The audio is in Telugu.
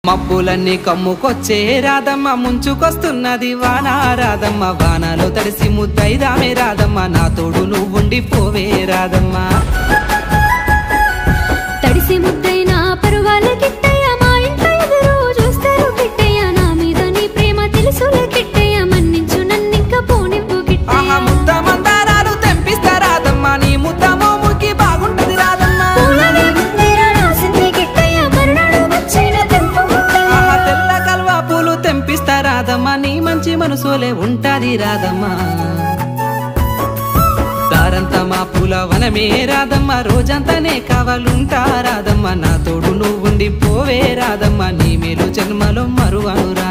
మబ్బులన్నీ కమ్ముకొచ్చే రాధమ్మ ముంచుకొస్తున్నది వాన రాధమ్మ వానలో తడిసి ముద్దైదామే రాధమ్మ నా తోడు నువ్వుండి పోవే రాధమ్మ తడిసి ముద్దైనా పరువాల కిట్టయ్య మా ఇంట్లో ఎదురు చూస్తారు కిట్టయ్య నా మీద నీ ప్రేమ తెలుసులే కిట్టయ్య మన్నించు నన్నింక పోనివ్వు కిట్టయ్య ముద్ద మందారాలు తెంపిస్తా రాధమ్మ నీ ముద్ద మోముకి బాగుంటది రాధమ్మ తెల్ల కల్వా పూలు తెంపిస్తా రాధమ్మ నీ మంచి మనసులే ఉంటాది రాధమ్మ దారంతా మా పూల వనమే రాధమ్మ రోజంతానే కావాలుంటా రాధమ్మ నా తోడు నువ్వుండి పోవే రాధమ్మ నీ మేలు జన్మలో మరువను రా